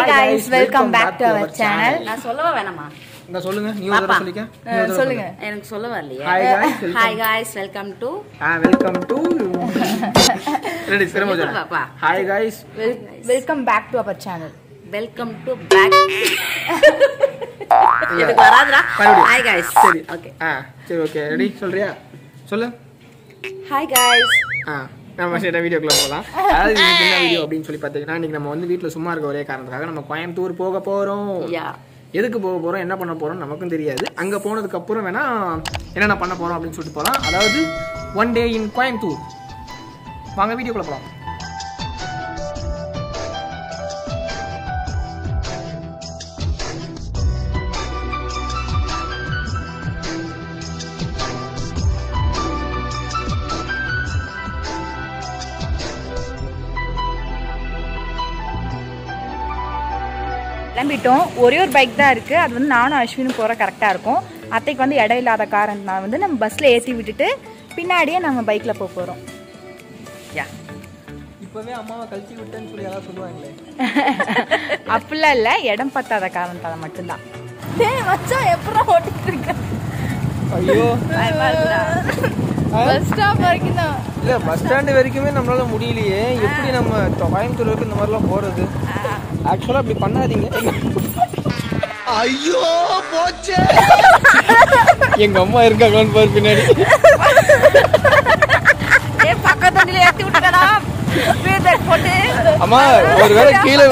guys, welcome back to our channel. நான் சொல்லவா வேணாமா? நான் சொல்லுங்க, நீ ஒரு தடவை சொல்லிக்க. சொல்லுங்க. எனக்கு சொல்ல வரலையே. Hi guys, welcome to welcome to Ready, Siramoja. Hi guys, Welcome back to our channel. Welcome to back. எனக்கு வராதுடா. Hi guys. சரி. Okay. சரி ஓகே. ரெடி சொல்றியா? சொல்லு. Hi guys. நம்ம சரி வீடியோக்குள்ள போகலாம். அதாவது இன்னைக்கு என்ன வீடியோ அப்படின்னு சொல்லி பார்த்தீங்கன்னா, இன்னைக்கு நம்ம வந்து வீட்டில் சும்மா இருக்க ஒரே காரணத்துக்காக நம்ம கோயம்புத்தூர் போக போகிறோம். எதுக்கு போக போகிறோம், என்ன பண்ண போகிறோம் நமக்கும் தெரியாது. அங்கே போனதுக்கப்புறம் வேணா என்னென்ன பண்ண போகிறோம் அப்படின்னு சொல்லிட்டு போகலாம். அதாவது ஒன் டே இன் கோயம்புத்தூர். வாங்க வீடியோக்குள்ள போகலாம். கிளம்பிட்டோம். ஒரே ஒரு பைக் தான் இருக்குது. அது வந்து நானும் அஸ்வினும் போகிற கரெக்டாக இருக்கும். அத்தைக்கு வந்து இடம் இல்லாத காரணத்தினால வந்து நம்ம பஸ்ஸில் ஏற்றி விட்டுட்டு பின்னாடியே நம்ம பைக்கில் போக போகிறோம். இப்போவே அம்மாவை கழிச்சு விட்டேன்னு சொல்லி யாராவது சொல்லுவாங்களே. அப்படிலாம் இல்லை, இடம் பத்தாத காரணத்தால் மட்டும்தான். மச்சான் எப்படா ஓட்டிட்டு இருக்க? ஐயோ, பஸ் ஸ்டாப் வரைக்கும் தான். இல்லை, பஸ் ஸ்டாண்டு வரைக்குமே நம்மளால முடியலையே. எப்படி நம்ம கோயம்புத்தூர் வரைக்கும் இந்த மாதிரிலாம் போகிறது? ஆக்சுவலாக அப்படி பண்ணாதீங்க. ஐயோ போச்சே, எங்க அம்மா இருக்காங்களான்னு பாரு பின்னாடி. பக்கத்துல ஏற்றி விட்டுக்கடா அம்மா. ஒருவேளை கீழே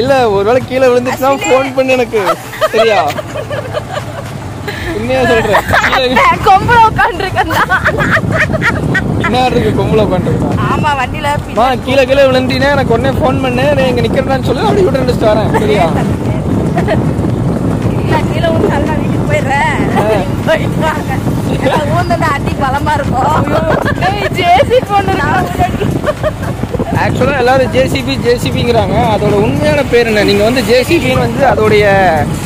இல்ல, ஒருவேளை கீழே விழுந்துச்சுன்னா போன் பண்ணு எனக்கு, சரியா? உண்மையா சொல்றேன். கொம்புல உட்காந்துருக்கா என்ன இருக்கு கொம்புல உட்காந்துருக்கா? ஆமா, வண்டியில கீழே கீழே விழுந்தீங்கன்னா எனக்கு உடனே போன் பண்ணு, நான் இங்க நிக்கிறேன்னு சொல்லி அப்படி விட்டு இருந்துச்சு வரேன், சரியா? கீழே வந்து நல்லா வீட்டுக்கு போயிடுறேன். போயிட்டு வாங்க. அடி பலமா இருக்கும். ஆக்சுவலா எல்லாரும் ஜேசிபிங்கிறாங்க. அதோட உண்மையான பேர் என்ன? நீங்க வந்து ஜேசிபின்னு வந்து அதோடைய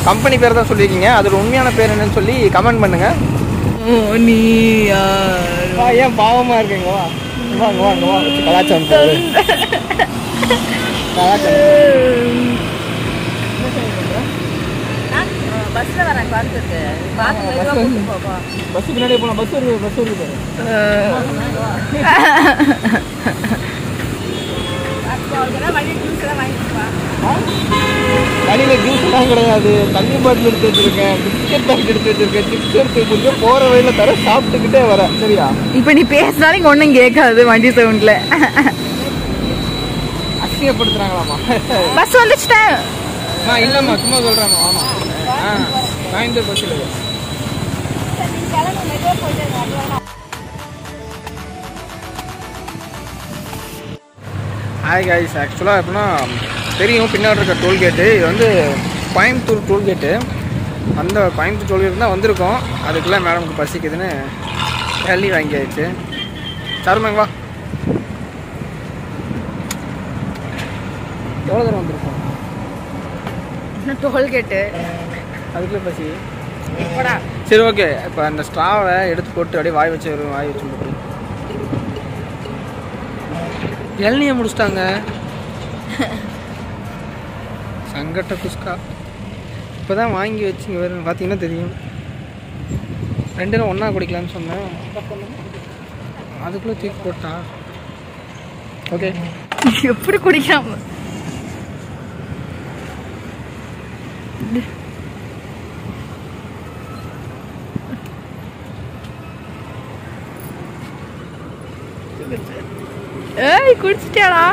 கம்பெனி பேர் தான் சொல்லியிருக்கீங்க. அதோட உண்மையான பேர் என்னன்னு சொல்லி கமெண்ட் பண்ணுங்க. ஏன் பாவமா இருக்கீங்க? வாங்க வாங்க வாங்க, கலாச்சாரம் பஸ்ல வரேன். பார்த்துட்டு பஸ் பின்னாடியே போலாம். பஸ் வருது, பஸ் வருது. வழியில ஜூஸ் எல்லாம் கிடையாது. தண்ணி பாட்டில் எடுத்து வச்சிருக்கேன், பிஸ்கெட் பாக்கெட் எடுத்து வச்சிருக்கேன், சிப்ஸ் எடுத்து வச்சிருக்கேன். போற வழியில தர சாப்பிட்டுக்கிட்டே வரேன், சரியா? இப்ப நீ பேசினாலும் இங்க ஒண்ணும் கேட்காது வண்டி சவுண்ட்ல. அசிங்கப்படுத்துறாங்களாமா? பஸ் வந்துச்சுட்டேன். இல்லம்மா, சும்மா சொல்றாங்க. ஆமா, கோயம்புத்தூர் பஸ் இல்லை. ஹாய் கைஸ், ஆக்சுவலாக எப்படின்னா தெரியும் பின்னாடி இருக்க டோல்கேட்டு. இது வந்து கோயம்புத்தூர் டோல்கேட்டு. அந்த கோயம்புத்தூர் டோல்கேட் தான் வந்திருக்கோம். அதுக்குள்ளே மேடமுக்கு பசிக்குதுன்னு தள்ளி வாங்கியாச்சு. சருமாங்க வா. எவ்வளோ தூரம் வந்திருக்கோம்? டோல்கேட்டு அதுக்குள்ளே பசி. சரி ஓகே, இப்போ அந்த ஸ்ட்ராவை எடுத்து போட்டு அப்படியே வாய் வச்சு போட்டு இளநியை முடிச்சிட்டாங்க. சங்கட்ட குஸ்கா இப்போ தான் வாங்கி வச்சு இங்கே வரும். பார்த்தீங்கன்னா தெரியும். 2 நாள் ஒன்றா குடிக்கலான்னு சொன்னேன். அதுக்குள்ளே தூக்கி போட்டான். ஓகே, எப்படி குடிக்காம குடிச்சிட்டியாடா?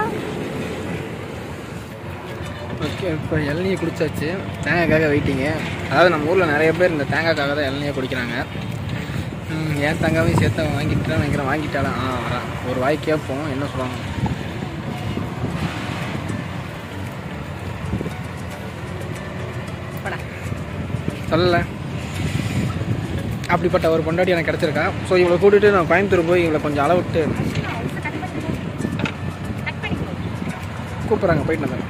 ஓகே, இப்போ இளநியை குடிச்சாச்சு. தேங்காய்க்காக வெயிட்டிங்க. அதாவது நம்ம ஊரில் நிறைய பேர் இந்த தேங்காய்க்காக தான் இளநியை குடிக்கிறாங்க. ஏன் தேங்காவையும் சேர்த்து வாங்கிட்டான்னு நினைக்கிறேன். வாங்கிட்டாலும் வரான். ஒரு வாய் கேட்போம் என்ன சொல்லுவாங்க. சொல்லலை, அப்படிப்பட்ட ஒரு பொண்டாட்டி எனக்கு கிடச்சிருக்கா. ஸோ இவளை கூட்டிகிட்டு நான் கோயம்புத்தூர் போய் இவளை கொஞ்சம் அளவிட்டு கூப்பிட்றாங்க. போயிட்டு வந்தேன்.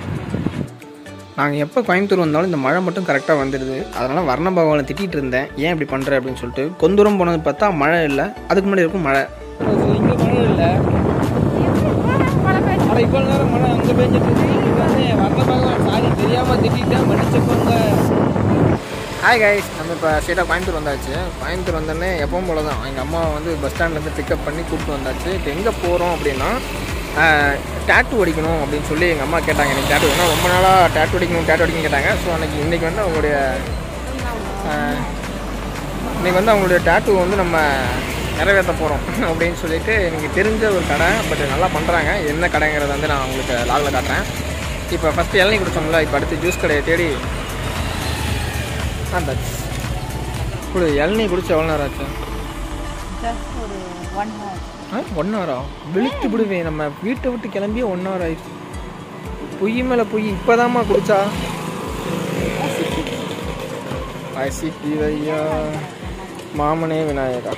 நாங்கள் எப்போ கோயம்புத்தூர் வந்தாலும் இந்த மழை மட்டும் கரெக்டாக வந்துடுது. அதனால் வர்ண பகவானை திட்டிகிட்டு இருந்தேன், ஏன் இப்படி பண்ணுற அப்படின்னு சொல்லிட்டு. கொஞ்ச போனது பார்த்தா மழை இல்லை, அதுக்கு முன்னாடி இருக்கும் மழை. இங்கே மழை இல்லை. இப்போ நேரம் மழை அங்கே பெஞ்சிட்டு வர்ண பகவான் தெரியாமல் திட்டிட்டேன், மன்னிச்சுக்கோங்க. ஹாய் கைஸ், நம்ம இப்போ ஸ்ட்ரெயிட்டாக கோயம்புத்தூர் வந்தாச்சு. கோயம்புத்தூர் வந்தோடனே எப்பவும் போல தான் எங்கள் அம்மா வந்து பஸ் ஸ்டாண்ட்லேருந்து பிக்கப் பண்ணி கூப்பிட்டு வந்தாச்சு. இப்போ எங்கே போகிறோம் அப்படின்னா டேட்டூ அடிக்கணும் அப்படின்னு சொல்லி எங்கள் அம்மா கேட்டாங்க. எனக்கு டேட்டூ வேணும், ரொம்ப நாளாக டேட்டூ அடிக்கணும் கேட்டாங்க. ஸோ இன்றைக்கி வந்து அவங்களுடைய டேட்டூ வந்து நம்ம நிறைவேற்ற போகிறோம் அப்படின்னு சொல்லிட்டு எனக்கு தெரிஞ்ச ஒரு கடை, பட் நல்லா பண்ணுறாங்க. என்ன கடைங்கிறத வந்து நான் உங்களுக்கு லாகில் காட்டுறேன். இப்போ ஃபஸ்ட்டு இளநீ குடித்தோம்ல, இப்போ அடுத்து ஜூஸ் கடையை தேடி இப்படி இளநீ குடிச்சு எவ்வளோ நேரம் ஆச்சு? ஒரு 1 hour. 1 hour விழித்து விடுவேன். நம்ம வீட்டை விட்டு கிளம்பியே 1 hour ஆயிடுச்சு. பொய் மேலே பொய். இப்போதாம்மா குடிச்சா ஐயா மாமனே விநாயகா.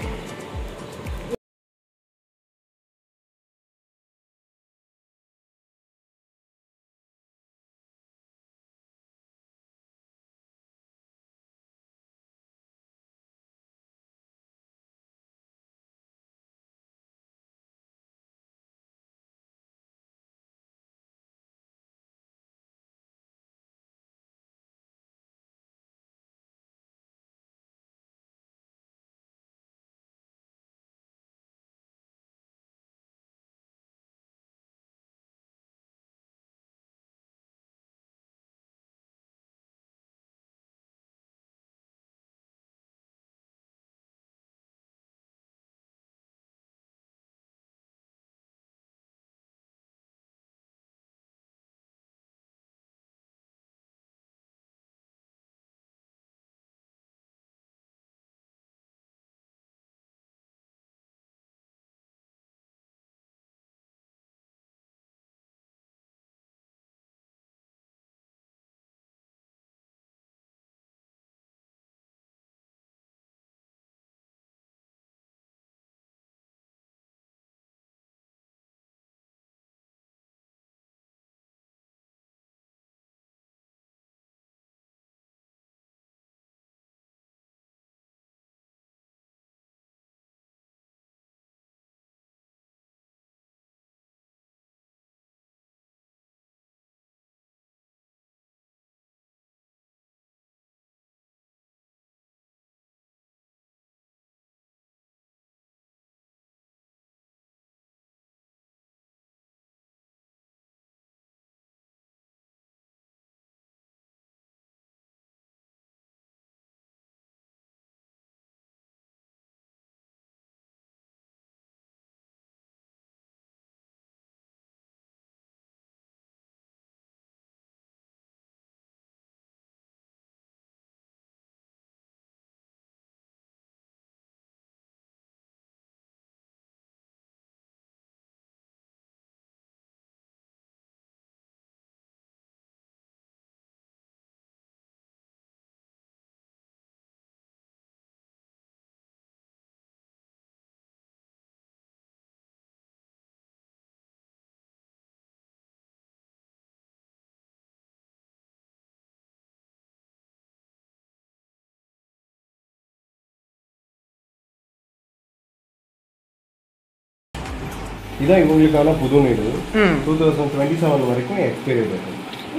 இதான் இவங்களுக்கான புது நீடு 2027 வரைக்கும் எக்ஸ்பைரி டேட்.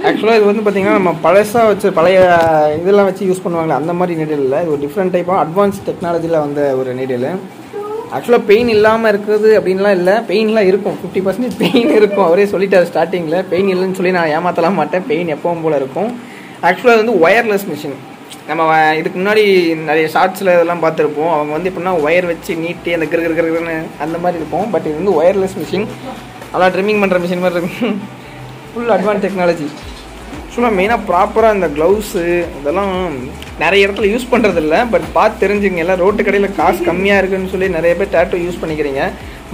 ஆக்சுவலாக இது வந்து பார்த்தீங்கன்னா நம்ம பழசாக வச்சு பழைய இதெல்லாம் வச்சு யூஸ் பண்ணுவாங்களே அந்த மாதிரி நீடில் இல்லை. இது ஒரு டிஃப்ரெண்ட் டைப்பாக அட்வான்ஸ் டெக்னாலஜியில் வந்த ஒரு நீடில். ஆக்சுவலாக பெயின் இல்லாமல் இருக்குது அப்படின்லாம் இல்லை, பெயின்லாம் இருக்கும். 50% பெயின் இருக்கும். அவரே சொல்லிட்டார் ஸ்டார்டிங்கில். பெயின் இல்லைன்னு சொல்லி நான் ஏமாற்றலாம் மாட்டேன், பெயின் எப்பவும் போல் இருக்கும். ஆக்சுவலாக அது வந்து ஒயர்லெஸ் மிஷின். நம்ம இதுக்கு முன்னாடி நிறைய ஷார்ட்ஸில் இதெல்லாம் பார்த்துருப்போம். அவங்க வந்து எப்படின்னா ஒயர் வச்சு நீட்டி அந்த கிருன்னு அந்த மாதிரி இருக்கும். பட் இது வந்து ஒயர்லெஸ் மிஷின், நல்லா ட்ரிம்மிங் பண்ணுற மிஷின் மாதிரி இருக்கும். Full advance technology. ஆக்சுவலாக மெயினாக ப்ராப்பராக இந்த க்ளவுஸு இதெல்லாம் நிறைய இடத்துல யூஸ் பண்ணுறதில்ல. பட் பார்த்து தெரிஞ்சுங்க, எல்லாம் ரோட்டு கடையில் காசு கம்மியாக இருக்குதுன்னு சொல்லி நிறைய பேர் டேட்டூ யூஸ் பண்ணிக்கிறீங்க.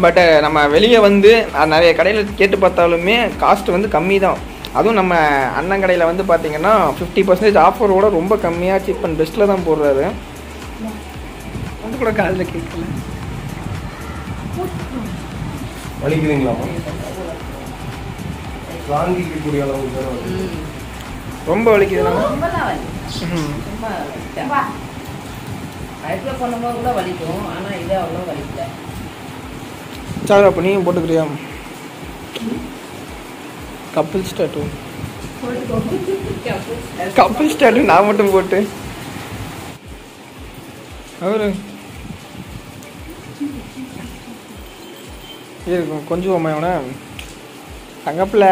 பட் நம்ம வெளியே வந்து நிறைய கடையில் கேட்டு பார்த்தாலுமே காஸ்ட் வந்து கம்மி தான். அதுவும் நம்ம அண்ணன் கடையில் வந்து பார்த்தீங்கன்னா 50% ஆஃபரோட ரொம்ப கம்மியாக சீப் அண்ட் பெஸ்ட்டில் தான் போடுறாரு. வந்து கூட காலையில் கேட்கல. வலிக்குதுங்களாமா? வாங்கிக்கக்கூடிய அளவுக்கு ரொம்ப வலிக்குதுண்ணா. பண்ணும்போது கூட வலிக்கும், ஆனால் இது அவ்வளோ வலிக்கல. சார் அப்போ நீயும் போட்டுக்கிறியா? கப்பிள்ஸ் டேட்டூ கப்பல் ஸ்டார்ட் நான் மட்டும் போட்டு அவரு இருக்கும் கொஞ்சம் அம்மையோட தங்கப்பிள்ள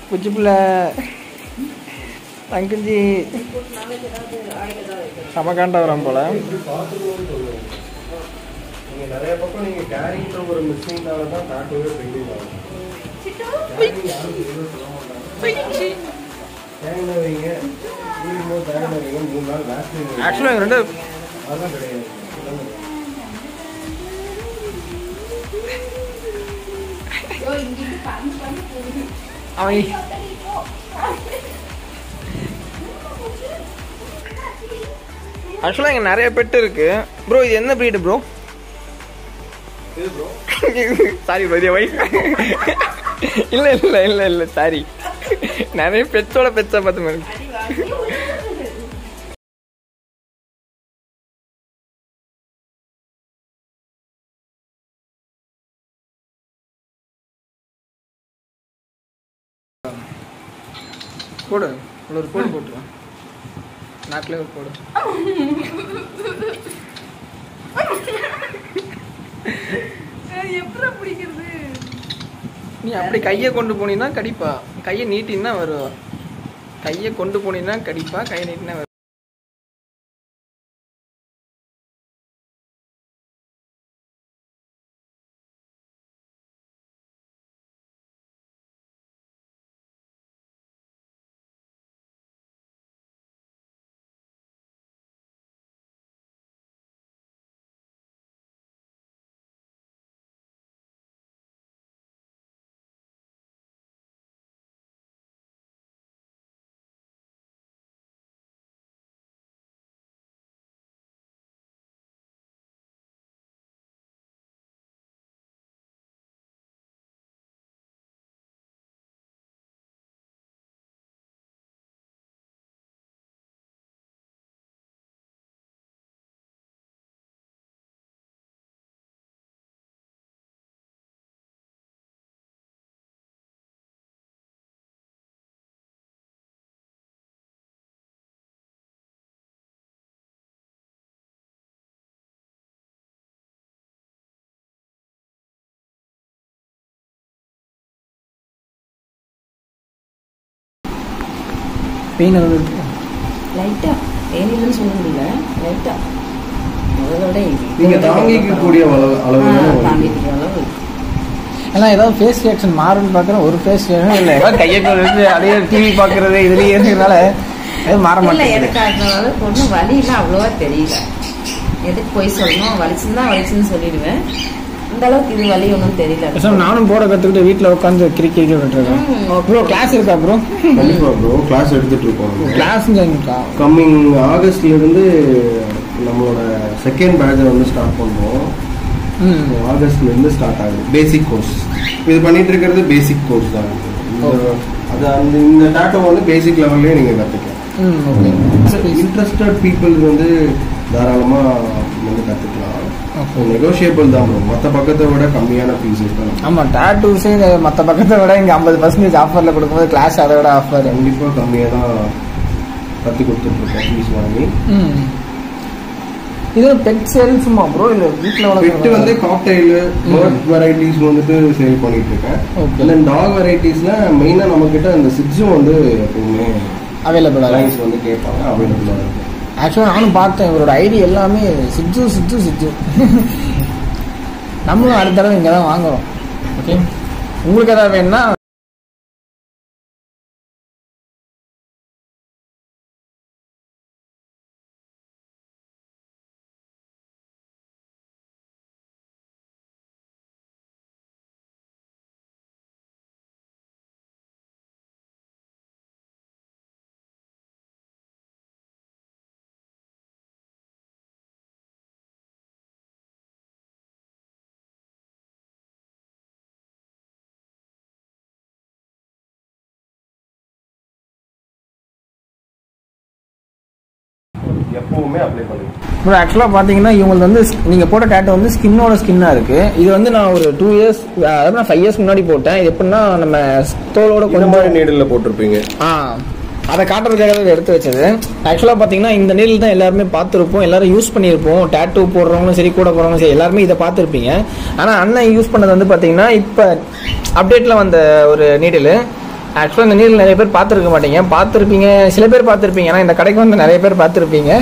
குச்சிப்பிள்ள தங்கஞ்சி சமக்காண்டா வரும் போல. நீங்க நிறைய பக்கம் நீங்க கேரிங்கிற ஒரு மிஸ்ஸிங்னால தான் காட்டவே பெயிண்டிங் ஆகும். தேங்காய் வைங்க, வீடும்போது தேங்காய் வைங்க, 3 நாள் வேக்சின் ஆக்சுவலாக ரெண்டு அதெல்லாம் கிடையாது. அவன் ஆக்சுவலாக இங்கே நிறைய பெட்டு இருக்கு ப்ரோ. இது என்ன ப்ரீடு ப்ரோ? சாரி ப்ரோ, இது ஒய்ஃப். இல்லை இல்லை இல்லை இல்லை சாரி, நிறைய பெட்ஸோட பெட்ஸை பார்த்து மாதிரி. போடு ஒரு கோடு போட்டுருவான், நாட்டிலே ஒரு கோடு. எப்படி பிடிக்கிறது? நீ அப்படி கையை கொண்டு போனீங்கன்னா கடிப்பா, கையை நீட்டின்னா வரும். கையை கொண்டு போனீங்கன்னா கடிப்பா, கையை நீட்டினா வரும். பெயின் எதாவது இருக்கு லைட்டா பெயின்னு சொல்ல முடியல, லைட்டா அதோட நீங்க தாங்கிக்கக்கூடிய அளவு தாங்கிக்கிற அளவு. ஏன்னா ஏதாவது ஃபேஸ் ரியாக்ஷன் மாறுன்னு பார்க்குறேன், ஒரு ஃபேஸ் ரியாக்ஷன் இல்லை. ஏதாவது கையை வச்சு அதே டிவி பார்க்குறது இதுலேயே இருக்கிறதுனால எதுவும் மாற இல்லை, மாட்டேங்குது. எனக்கு அதனால ஒன்றும் வலிலாம் அவ்வளோவா தெரியல. எதுக்கு போய் சொல்லணும், வலிச்சுன்னு சொல்லிடுவேன். அந்த அளவுக்கு இது வலி ஒன்றும் தெரியல. நானும் போட கற்றுக்கிட்டு வீட்டில் உட்காந்து கிரிக்கெட் விட்டுருக்கேன். ப்ரோ கிளாஸ் இருக்கா ப்ரோ? கண்டிப்பா ப்ரோ, கிளாஸ் எடுத்துட்டு இருக்கோம். கிளாஸ் கம்மிங் ஆகஸ்ட்ல இருந்து நம்மளோட செகண்ட் பேட்சை வந்து ஸ்டார்ட் பண்ணுவோம். ஆகஸ்ட்ல இருந்து ஸ்டார்ட் ஆகுது பேசிக் கோர்ஸ். இது பண்ணிட்டு இருக்கிறது பேசிக் கோர்ஸ் தான். அது அந்த இந்த டாட்டோ வந்து பேசிக் லெவல்லே நீங்க கற்றுக்கலாம். இன்ட்ரெஸ்டட் பீப்புள் வந்து தாராளமா வந்து கற்றுக்கலாம். நெகோஷியபிள் தான் ப்ரோ, மற்ற பக்கத்தை விட கம்மியான ஃபீஸஸ் தான். ஆமாம், டாட்டூஸே மற்ற பக்கத்தை விட இங்கே 50% ஆஃபரில் கொடுக்கும்போது கிளாஸ் அதை விட ஆஃபர் கண்டிப்பாக கம்மியாக தான் கற்றுக் கொடுத்துட்ருக்கோம் ஃபீஸ் வாங்கி. இது பெட் சேல்ஸுமா ப்ரோ? இல்லை வீட்டில் பெட்டு வந்து காக்டெயில் பேர்ட் வெரைட்டிஸ் வந்துட்டு சேல் பண்ணிட்டு இருக்கேன். தென் டாக் வெரைட்டிஸ்ல மெயினாக நம்மக்கிட்ட அந்த சிட்ஸும் வந்து எப்பவுமே அவைலபிளாக லைன்ஸ் வந்து கேட்பாங்க, அவைலபிளாக இருக்கு. ஆக்சுவலாக நானும் பார்த்தேன் இவரோட ஐடி எல்லாமே சிட்ஜு. நம்மளும் அடுத்த தடவை இங்கே தான் வாங்குறோம். ஓகே, உங்களுக்கு எதாவது வேணும்னா எப்பவுமே அப்ளை பண்ணுங்க. ப்ரோ ஆக்சுவலாக பார்த்தீங்கன்னா இவங்களுக்கு வந்து நீங்கள் போட்ட டேட்டு வந்து ஸ்கின்னோட ஸ்கின்னாக இருக்குது. இது வந்து நான் ஒரு 2 years அதாவது நான் 5 years முன்னாடி போட்டேன். இது எப்படின்னா நம்ம தோலோட கொஞ்சம் மாதிரி நீடில் போட்டிருப்பீங்க. அதை காட்டுறதுக்காக எடுத்து வச்சது. ஆக்சுவலாக பார்த்தீங்கன்னா இந்த நீடில் தான் எல்லாருமே பார்த்துருப்போம், எல்லாரும் யூஸ் பண்ணியிருப்போம். டேட்டூ போடுறவங்களும் சரி, கூட போடுறவங்களும் சரி, எல்லாருமே இதை பார்த்துருப்பீங்க. ஆனால் அண்ணன் யூஸ் பண்ணது வந்து பார்த்தீங்கன்னா இப்போ அப்டேட்டில் வந்த ஒரு நீடில். ஆக்சுவலாக இந்த நீடில் நிறைய பேர் பார்த்துருக்க மாட்டீங்க, பார்த்துருப்பீங்க, சில பேர் பார்த்துருப்பீங்க. ஆனால் இந்த கடைக்கு வந்து நிறைய பேர் பார்த்துருப்பீங்க.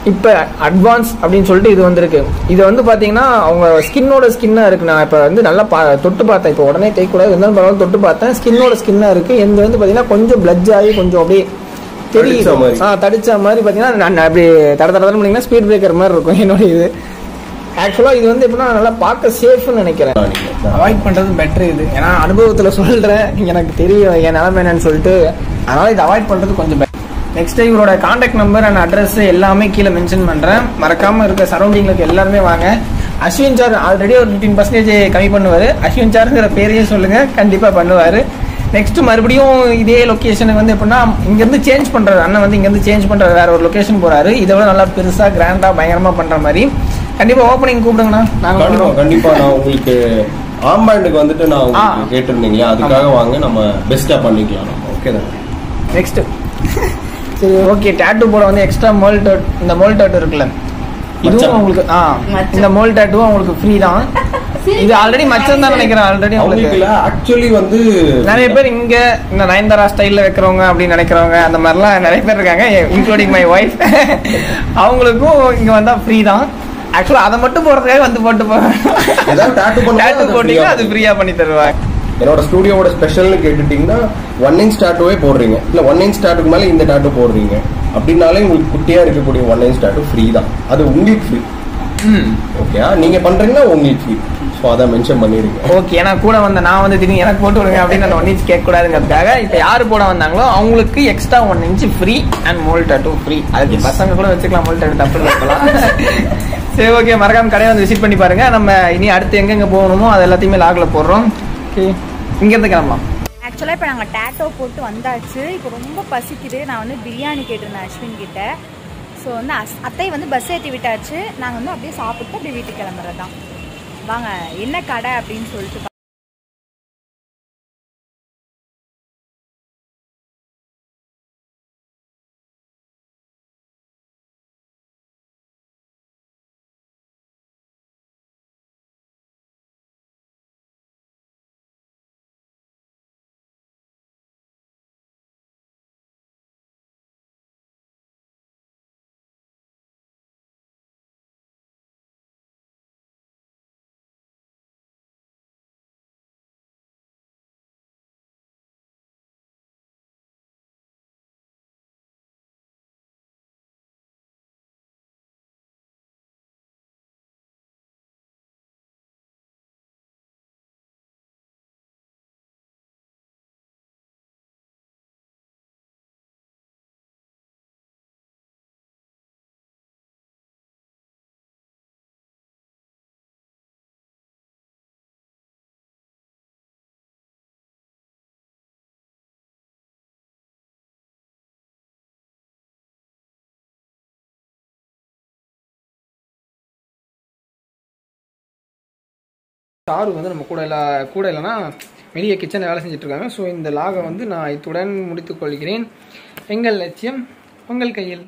இப்போ அட்வான்ஸ் அப்படின்னு சொல்லிட்டு இது வந்திருக்கு. இது வந்து பார்த்தீங்கன்னா அவங்க ஸ்கின்னோட ஸ்கின்னாக இருக்குது. நான் இப்போ வந்து நல்லா தொட்டு பார்த்தேன். இப்போ உடனே தேய்க்கூடாது, இருந்தாலும் பரவாயில்ல, தொட்டு பார்த்தேன். ஸ்கின்னோட ஸ்கின்னாக இருக்குது. எந்த வந்து பார்த்தீங்கன்னா கொஞ்சம் பிளட்ஜ் ஆகி கொஞ்சம் அப்படியே தெரியும். தடிச்ச மாதிரி பார்த்தீங்கன்னா நான் அப்படி தடத்தடன்னு பண்ணிங்கன்னா ஸ்பீட் பிரேக்கர் மாதிரி இருக்கும் என்னோட இது. ஆக்சுவலாக இது வந்து எப்படின்னா நல்லா பார்க்க சேஃப்னு நினைக்கிறேன். அவாய்ட் பண்ணுறது பெட்ரு இது. ஏன்னா அனுபவத்தில் சொல்கிறேன், எனக்கு தெரியும் என் நிலைமை என்னன்னு சொல்லிட்டு. அதனால் இது அவாய்ட் பண்ணுறது கொஞ்சம் பெட்டர். நெக்ஸ்ட் இவரோட கான்டாக்ட் நம்பர் அண்ட் அட்ரஸ் எல்லாமே கீழே மென்ஷன் பண்ணுறேன். மறக்காமல் இருக்க சரௌண்டிங்கில் எல்லாருமே வாங்க. அஸ்வின் சார் ஆல்ரெடி ஒரு 15% கம்மி பண்ணுவார். அஸ்வின் சார்ங்கிற பேரையே சொல்லுங்கள், கண்டிப்பாக பண்ணுவார். நெக்ஸ்ட் மறுபடியும் இதே லொக்கேஷனுக்கு வந்து எப்படின்னா இங்கேருந்து சேஞ்ச் பண்ணுறாரு அண்ணன், வந்து இங்கேருந்து சேஞ்ச் பண்ணுறாரு, வேற ஒரு லொக்கேஷன் போகிறாரு. இதை விட நல்லா பெருசாக கிராண்டாக பயங்கரமாக பண்ணுற மாதிரி. கண்டிப்பாக ஓப்பனிங் கூப்பிடுங்கண்ணா. நாங்கள் கண்டிப்பாக நான் உங்களுக்கு ஆம்பேண்டுக்கு வந்துட்டு நான் உங்களுக்கு கேட்டிருந்தீங்களா, அதுக்காக வாங்க, நம்ம பெஸ்ட்டாக பண்ணிக்கலாம். ஓகே தான். நெக்ஸ்ட் சரி ஓகே, டேட்டூ போட வந்து எக்ஸ்ட்ரா மோல் டேட், இந்த மோல் டேட்டூ இருக்குல்ல, இதுவும் உங்களுக்கு இந்த மோல் டேட்டூவும் உங்களுக்கு ஃப்ரீ தான். இது ஆல்ரெடி மச்சம் தான் நினைக்கிறேன். ஆல்ரெடி உங்களுக்கு ஆக்சுவலி வந்து நிறைய பேர் இங்க இந்த நயன்தாரா ஸ்டைல்ல வைக்கிறவங்க அப்படின்னு நினைக்கிறவங்க அந்த மாதிரிலாம் நிறைய பேர் இருக்காங்க, இன்க்ளூடிங் மை ஒய்ஃப். அவங்களுக்கும் இங்க வந்தா ஃப்ரீ தான். ஆக்சுவலா அதை மட்டும் போறதுக்காக வந்து போட்டு டேட்டூ போட்டீங்கன்னா அது ஃப்ரீயா பண்ணி தருவாங்க. என்னோட ஸ்டூடியோட ஸ்பெஷல்னு கேட்டுட்டீங்கன்னா 1 inch டாட்டூவே போடுறீங்க, இல்ல 1 inch டாட்டூக்கு மேல இந்த டாட்டூ போடுறீங்க அப்படின்னாலே உங்களுக்கு குட்டியா இருக்கக்கூடிய 1 inch டாட்டூ ஃப்ரீ தான். அது உங்களுக்கு ஃப்ரீ. ஓகே, நீங்க பண்றீங்கன்னா உங்களுக்கு ஃப்ரீ. ஸோ அதை மென்ஷன் பண்ணிடுங்க. ஓகே, ஏன்னா கூட வந்த நான் வந்து திடீர்னு எனக்கு போட்டு விடுங்க அப்படின்னு அந்த 1 inch கேட்க கூடாதுங்கிறதுக்காக இப்போ யாரு போட வந்தாங்களோ அவங்களுக்கு extra 1 inch free and mole tattoo free. அதுக்கு பசங்க கூட வச்சுக்கலாம், மோல் டாட்டூ தப்பு வைக்கலாம். சரி ஓகே, மறக்காம கடையை வந்து விசிட் பண்ணி பாருங்க. நம்ம இனி அடுத்து எங்கெங்க போகணுமோ அது எல்லாத்தையுமே லாக்ல போடுறோம். ஓகே, இங்கேருந்து கிளம்பலாம். ஆக்சுவலாக இப்போ நாங்கள் டேட்டோ போட்டு வந்தாச்சு. இப்போ ரொம்ப பசிக்குது. நான் வந்து பிரியாணி கேட்டிருந்தேன் அஸ்வின் கிட்ட. ஸோ வந்து அத்தை வந்து பஸ் ஏற்றி விட்டாச்சு. நாங்கள் வந்து அப்படியே சாப்பிட்டு அப்படியே வீட்டுக்கு கிளம்புறது தான். வாங்க என்ன கடை அப்படின்னு சொல்லிட்டு சாரு வந்து நம்ம கூட இல்லைன்னா வெளியே கிச்சனில் வேலை செஞ்சுட்டு இருக்காங்க. ஸோ இந்த லாகை வந்து நான் இத்துடன் முடித்துக் கொள்கிறேன். எங்கள் லட்சியம் உங்கள் கையில்.